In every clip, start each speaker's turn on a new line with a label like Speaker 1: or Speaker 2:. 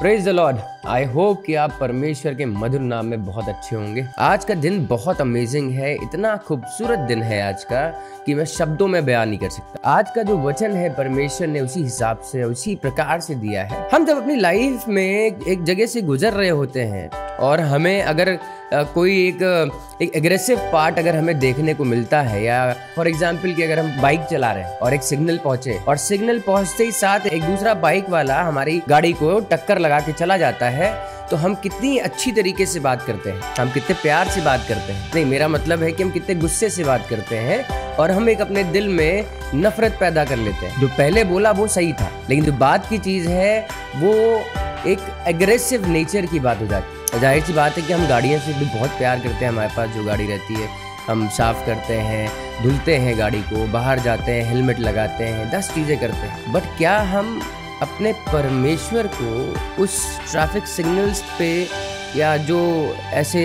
Speaker 1: Praise the Lord. I hope कि आप परमेश्वर के मधुर नाम में बहुत अच्छे होंगे। आज का दिन बहुत अमेजिंग है, इतना खूबसूरत दिन है आज का कि मैं शब्दों में बयान नहीं कर सकता। आज का जो वचन है परमेश्वर ने उसी हिसाब से उसी प्रकार से दिया है। हम जब अपनी लाइफ में एक जगह से गुजर रहे होते हैं और हमें अगर कोई एक एग्रेसिव पार्ट अगर हमें देखने को मिलता है, या फॉर एग्जांपल कि अगर हम बाइक चला रहे हैं और एक सिग्नल पहुंचे और सिग्नल पहुंचते ही साथ एक दूसरा बाइक वाला हमारी गाड़ी को टक्कर लगा के चला जाता है, तो हम कितनी अच्छी तरीके से बात करते हैं, हम कितने प्यार से बात करते हैं। नहीं, मेरा मतलब है कि हम कितने गुस्से से बात करते हैं और हम एक अपने दिल में नफरत पैदा कर लेते हैं। जो पहले बोला वो सही था, लेकिन जो बात की चीज है वो एक एग्रेसिव नेचर की बात हो जाती है। जाहिर सी बात है कि हम गाड़ियों से भी बहुत प्यार करते हैं। हमारे पास जो गाड़ी रहती है हम साफ करते हैं, धुलते हैं गाड़ी को, बाहर जाते हैं, हेलमेट लगाते हैं, 10 चीज़ें करते हैं। बट क्या हम अपने परमेश्वर को उस ट्रैफिक सिग्नल्स पे या जो ऐसे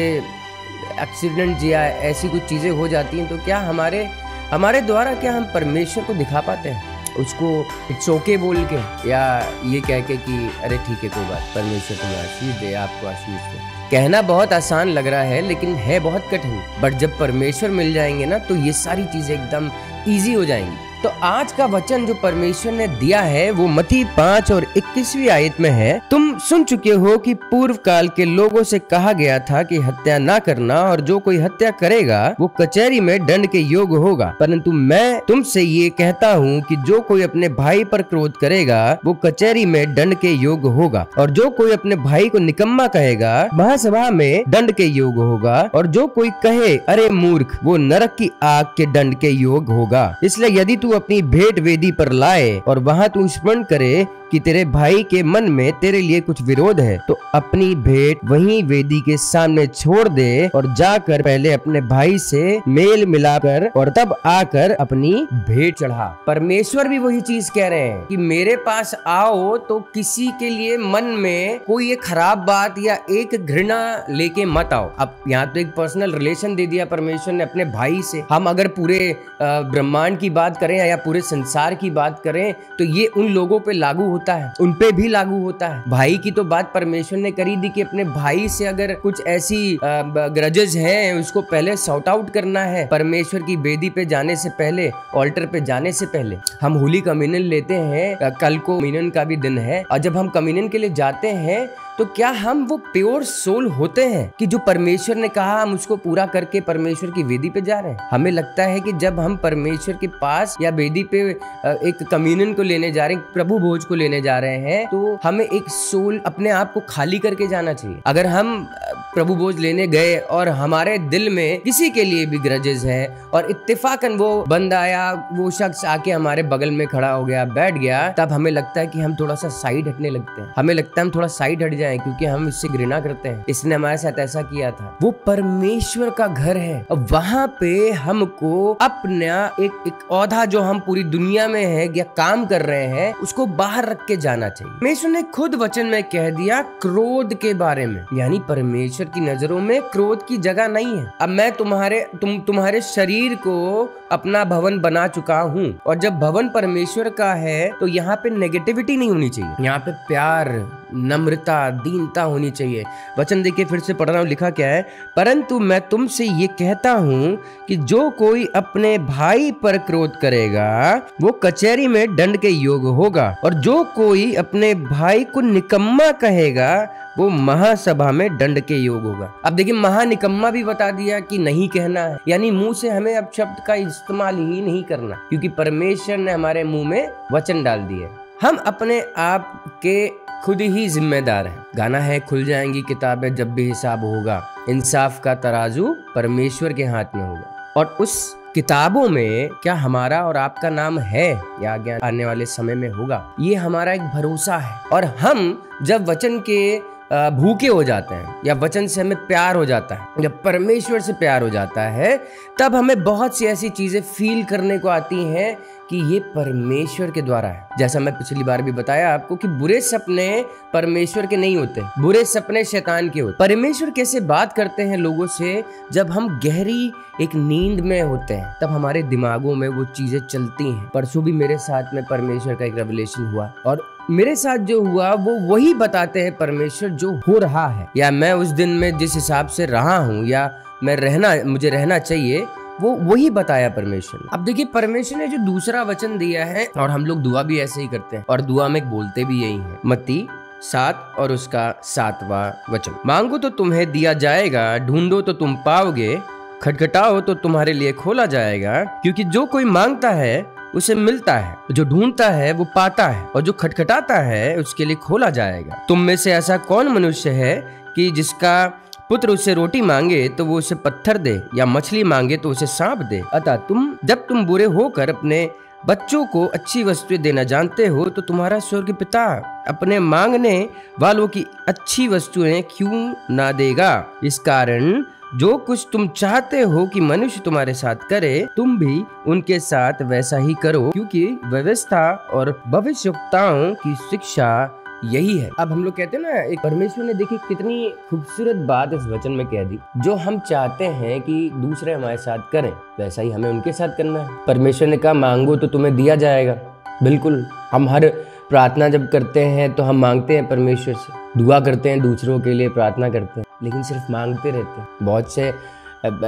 Speaker 1: एक्सीडेंट या ऐसी कुछ चीज़ें हो जाती हैं, तो क्या हमारे द्वारा क्या हम परमेश्वर को दिखा पाते हैं? उसको चौके बोल के या ये कह के कि अरे ठीक है कोई बात, परमेश्वर तुम्हें आशीष दे, आपको आशीष दे। कहना बहुत आसान लग रहा है लेकिन है बहुत कठिन। बट जब परमेश्वर मिल जाएंगे ना तो ये सारी चीजें एकदम इजी हो जाएंगी। तो आज का वचन जो परमेश्वर ने दिया है वो मत्ती 5 और 21वीं आयत में है। तुम सुन चुके हो कि पूर्व काल के लोगों से कहा गया था कि हत्या ना करना, और जो कोई हत्या करेगा वो कचहरी में दंड के योग्य होगा। परंतु मैं तुमसे ये कहता हूँ कि जो कोई अपने भाई पर क्रोध करेगा वो कचहरी में दंड के योग्य होगा, और जो कोई अपने भाई को निकम्मा कहेगा महासभा में दंड के योग्य होगा, और जो कोई कहे अरे मूर्ख वो नरक की आग के दंड के योग्य होगा। इसलिए यदि तू अपनी भेंट वेदी पर लाए और वहां तू स्मरण करे कि तेरे भाई के मन में तेरे लिए कुछ विरोध है, तो अपनी भेंट वहीं वेदी के सामने छोड़ दे और जाकर पहले अपने भाई से मेल मिलाकर और तब आकर अपनी भेंट चढ़ा। परमेश्वर भी वही चीज कह रहे हैं कि मेरे पास आओ तो किसी के लिए मन में कोई एक खराब बात या एक घृणा लेके मत आओ। अब यहाँ तो एक पर्सनल रिलेशन दे दिया परमेश्वर ने अपने भाई से। हम अगर पूरे ब्रह्मांड की बात करें या पूरे संसार की बात करें तो ये उन लोगों पे लागू होता है, उन पे भी लागू होता है। भाई की तो बात परमेश्वर ने करी दी कि अपने भाई से अगर कुछ ऐसी ग्रजेस हैं उसको पहले सॉर्ट आउट करना है। परमेश्वर की वेदी पे जाने से पहले, ऑल्टर पे जाने से पहले हम होली कम्युनियन लेते हैं। कल को कम्युनियन का भी दिन है, और जब हम कम्युनियन के लिए जाते हैं तो क्या हम वो प्योर सोल होते हैं कि जो परमेश्वर ने कहा हम उसको पूरा करके परमेश्वर की वेदी पे जा रहे हैं? हमें लगता है कि जब हम परमेश्वर के पास या वेदी पे एक कम्युनियन को लेने जा रहे हैं, प्रभु भोज को लेने जा रहे हैं, तो हमें एक सोल अपने आप को खाली करके जाना चाहिए। अगर हम प्रभु भोज लेने गए और हमारे दिल में किसी के लिए भी ग्रजेस है और इत्तेफाकन वो बंदा या वो शख्स आके हमारे बगल में खड़ा हो गया, बैठ गया, तब हमें लगता है कि हम थोड़ा सा साइड हटने लगते हैं। हमें लगता है हम थोड़ा साइड हट जाएं क्योंकि हम इससे घृणा करते हैं, इसने हमारे साथ ऐसा किया था। वो परमेश्वर का घर है और वहां पे हमको अपना एक औधा जो हम पूरी दुनिया में है या काम कर रहे हैं उसको बाहर रख के जाना चाहिए। परमेश्वर ने खुद वचन में कह दिया क्रोध के बारे में, यानी परमेश्वर की नजरों में क्रोध की जगह नहीं है। अब मैं तुम्हारे शरीर को अपना भवन बना चुका हूँ, और जब भवन परमेश्वर का है तो यहाँ पे नेगेटिविटी नहीं होनी चाहिए, यहाँ पे प्यार, नम्रता, दीनता होनी चाहिए। वचन देखिए, फिर से पढ़ रहा हूँ, लिखा क्या है? परंतु मैं तुमसे ये कहता हूँ कि जो कोई अपने भाई पर क्रोध करेगा वो कचहरी में दंड के योग्य होगा, और जो कोई अपने भाई को निकम्मा कहेगा वो महासभा में दंड के योग्य होगा। अब देखिए, महानिकम्मा भी बता दिया कि नहीं कहना है, यानी मुंह से हमें अब शब्द का इस्तेमाल ही नहीं करना, क्योंकि परमेश्वर ने हमारे मुंह में वचन डाल दिए। हम अपने आप के खुद ही जिम्मेदार हैं। गाना है, खुल जाएंगी किताबें जब भी हिसाब होगा, इंसाफ का तराजू परमेश्वर के हाथ में होगा। और उस किताबों में क्या हमारा और आपका नाम है या आगे आने वाले समय में होगा, ये हमारा एक भरोसा है। और हम जब वचन के भूखे हो जाते हैं या वचन से हमें प्यार हो जाता है, जब परमेश्वर से प्यार हो जाता है, तब हमें बहुत सी ऐसी चीजें फील करने को आती हैं कि ये परमेश्वर के द्वारा है। जैसा मैं पिछली बार भी बताया आपको कि बुरे सपने परमेश्वर के नहीं होते, बुरे सपने शैतान के होते। परमेश्वर कैसे बात करते हैं लोगों से? जब हम गहरी एक नींद में होते हैं तब हमारे दिमागों में वो चीजें चलती हैं। परसों भी मेरे साथ में परमेश्वर का एक रेवलेशन हुआ और मेरे साथ जो हुआ वो वही बताते हैं परमेश्वर जो हो रहा है, या मैं उस दिन में जिस हिसाब से रहा हूँ या मुझे रहना चाहिए, वो वही बताया परमेश्वर ने। अब देखिए, परमेश्वर ने जो दूसरा वचन दिया है, और हम लोग दुआ भी ऐसे ही करते हैं और दुआ में बोलते भी यही है, मत्ती 7 और उसका 7वां वचन, मांगो तो तुम्हें दिया जाएगा, ढूंढो तो तुम पाओगे, खटखटाओ तो तुम्हारे लिए खोला जाएगा, क्योंकि जो कोई मांगता है उसे मिलता है, जो ढूंढता है वो पाता है, और जो खटखटाता है उसके लिए खोला जाएगा। तुम में से ऐसा कौन मनुष्य है कि जिसका पुत्र उससे रोटी मांगे तो वो उसे पत्थर दे, या मछली मांगे तो उसे सांप दे? अतः जब तुम बुरे होकर अपने बच्चों को अच्छी वस्तुएं देना जानते हो, तो तुम्हारा स्वर्ग पिता अपने मांगने वालों की अच्छी वस्तुएं क्यों ना देगा। इस कारण जो कुछ तुम चाहते हो कि मनुष्य तुम्हारे साथ करे, तुम भी उनके साथ वैसा ही करो, क्योंकि व्यवस्था और भविष्यवक्ताओं की शिक्षा यही है। अब हम लोग कहते हैं ना, एक परमेश्वर ने देखिए कितनी खूबसूरत बात इस वचन में कह दी, जो हम चाहते हैं कि दूसरे हमारे साथ करें, वैसा ही हमें उनके साथ करना है। परमेश्वर ने कहा मांगो तो तुम्हें दिया जाएगा। बिल्कुल, हम हर प्रार्थना जब करते हैं तो हम मांगते हैं परमेश्वर से, दुआ करते हैं, दूसरों के लिए प्रार्थना करते हैं, लेकिन सिर्फ मांगते रहते हैं। बहुत से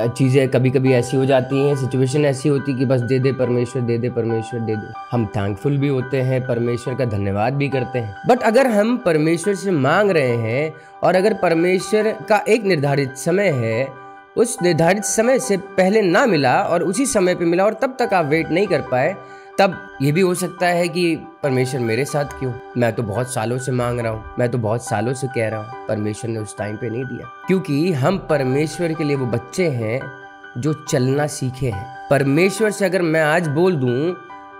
Speaker 1: चीज़ें कभी कभी ऐसी हो जाती हैं, सिचुएशन ऐसी होती कि बस दे दे परमेश्वर, दे दे परमेश्वर, दे दे। हम थैंकफुल भी होते हैं, परमेश्वर का धन्यवाद भी करते हैं, बट अगर हम परमेश्वर से मांग रहे हैं और अगर परमेश्वर का एक निर्धारित समय है, उस निर्धारित समय से पहले ना मिला और उसी समय पे मिला और तब तक आप वेट नहीं कर पाए, तब ये भी हो सकता है कि परमेश्वर मेरे साथ क्यों, मैं तो बहुत सालों से मांग रहा हूँ, मैं तो बहुत सालों से कह रहा हूँ, परमेश्वर ने उस टाइम पे नहीं दिया। क्योंकि हम परमेश्वर के लिए वो बच्चे हैं जो चलना सीखे हैं। परमेश्वर से अगर मैं आज बोल दूं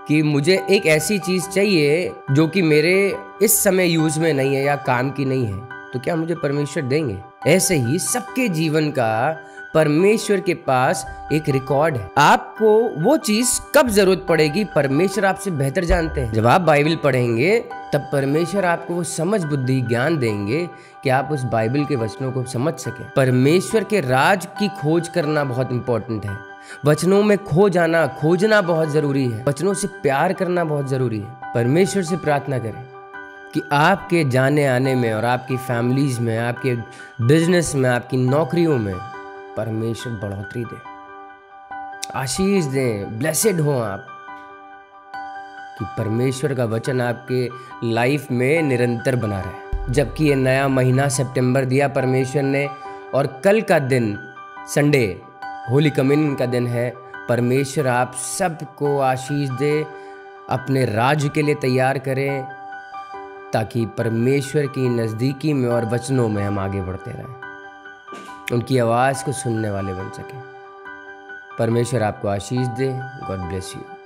Speaker 1: कि मुझे एक ऐसी चीज चाहिए जो कि मेरे इस समय यूज में नहीं है या काम की नहीं है, तो क्या मुझे परमेश्वर देंगे? ऐसे ही सबके जीवन का परमेश्वर के पास एक रिकॉर्ड है। आपको वो चीज कब जरूरत पड़ेगी, परमेश्वर आपसे बेहतर जानते हैं। जब आप बाइबल पढ़ेंगे तब परमेश्वर आपको वो समझ बुद्धि ज्ञान देंगे कि आप उस बाइबल के वचनों को समझ सके। परमेश्वर के राज की खोज करना बहुत इंपॉर्टेंट है। वचनों में खोजना बहुत जरूरी है। वचनों से प्यार करना बहुत जरूरी है। परमेश्वर से प्रार्थना करें कि आपके जाने आने में और आपकी फैमिलीज में, आपके बिजनेस में, आपकी नौकरियों में परमेश्वर बढ़ोतरी दे, आशीष दे, ब्लेसेड हो आप, कि परमेश्वर का वचन आपके लाइफ में निरंतर बना रहे। जबकि ये नया महीना सितंबर दिया परमेश्वर ने, और कल का दिन संडे होली कम्युनियन का दिन है। परमेश्वर आप सबको आशीष दे, अपने राज्य के लिए तैयार करें, ताकि परमेश्वर की नज़दीकी में और वचनों में हम आगे बढ़ते रहें, उनकी आवाज़ को सुनने वाले बन सकें। परमेश्वर आपको आशीष दे। God bless you.